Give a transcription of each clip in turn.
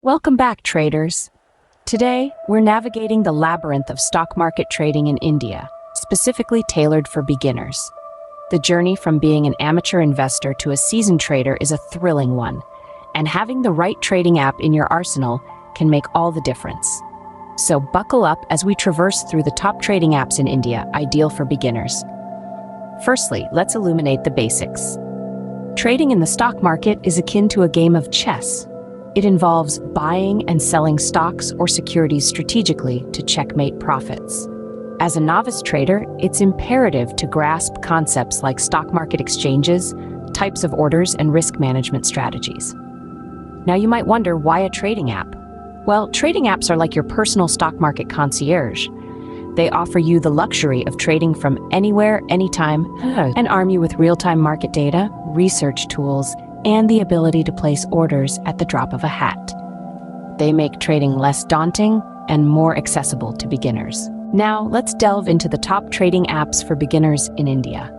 Welcome back, traders. Today, we're navigating the labyrinth of stock market trading in India, specifically tailored for beginners. The journey from being an amateur investor to a seasoned trader is a thrilling one, and having the right trading app in your arsenal can make all the difference. So buckle up as we traverse through the top trading apps in India, ideal for beginners. Firstly, let's illuminate the basics. Trading in the stock market is akin to a game of chess. It involves buying and selling stocks or securities strategically to checkmate profits. As a novice trader, it's imperative to grasp concepts like stock market exchanges, types of orders, and risk management strategies. Now you might wonder, why a trading app? Well, trading apps are like your personal stock market concierge. They offer you the luxury of trading from anywhere, anytime, and arm you with real-time market data, research tools, and the ability to place orders at the drop of a hat. They make trading less daunting and more accessible to beginners. Now, let's delve into the top trading apps for beginners in India.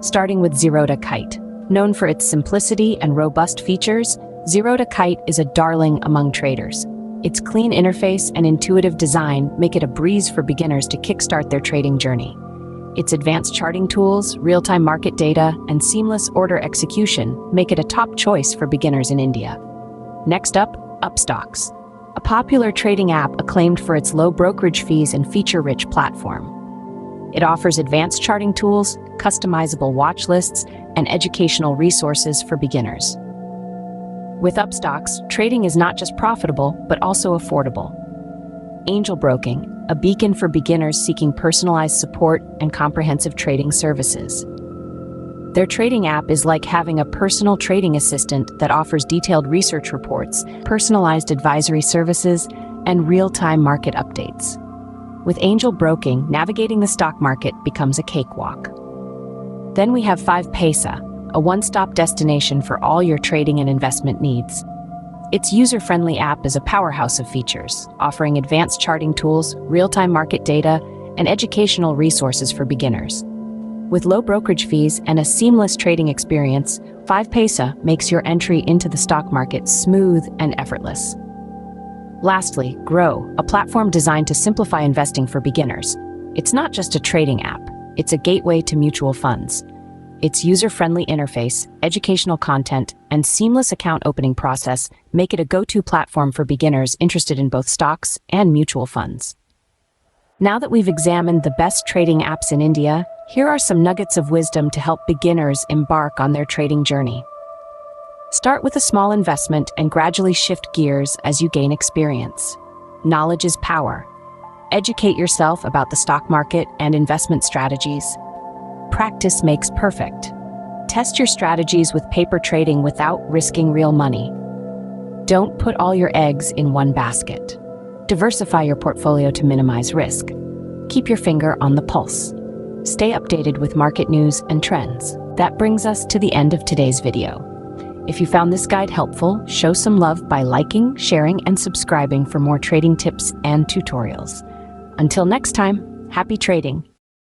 Starting with Zerodha Kite. Known for its simplicity and robust features, Zerodha Kite is a darling among traders. Its clean interface and intuitive design make it a breeze for beginners to kickstart their trading journey. Its advanced charting tools, real-time market data, and seamless order execution make it a top choice for beginners in India. Next up, Upstocks, a popular trading app acclaimed for its low brokerage fees and feature-rich platform. It offers advanced charting tools, customizable watch lists, and educational resources for beginners. With Upstocks, trading is not just profitable, but also affordable. Angel Broking, a beacon for beginners seeking personalized support and comprehensive trading services. Their trading app is like having a personal trading assistant that offers detailed research reports, personalized advisory services, and real-time market updates. With Angel Broking, navigating the stock market becomes a cakewalk. Then we have paise, a one-stop destination for all your trading and investment needs. Its user-friendly app is a powerhouse of features, offering advanced charting tools, real-time market data, and educational resources for beginners. With low brokerage fees and a seamless trading experience, paise makes your entry into the stock market smooth and effortless. Lastly, Grow, a platform designed to simplify investing for beginners. It's not just a trading app, it's a gateway to mutual funds. Its user-friendly interface, educational content, and seamless account opening process make it a go-to platform for beginners interested in both stocks and mutual funds. Now that we've examined the best trading apps in India, here are some nuggets of wisdom to help beginners embark on their trading journey. Start with a small investment and gradually shift gears as you gain experience. Knowledge is power. Educate yourself about the stock market and investment strategies. Practice makes perfect. Test your strategies with paper trading without risking real money. Don't put all your eggs in one basket. Diversify your portfolio to minimize risk. Keep your finger on the pulse. Stay updated with market news and trends. That brings us to the end of today's video. If you found this guide helpful, show some love by liking, sharing, and subscribing for more trading tips and tutorials. Until next time, happy trading!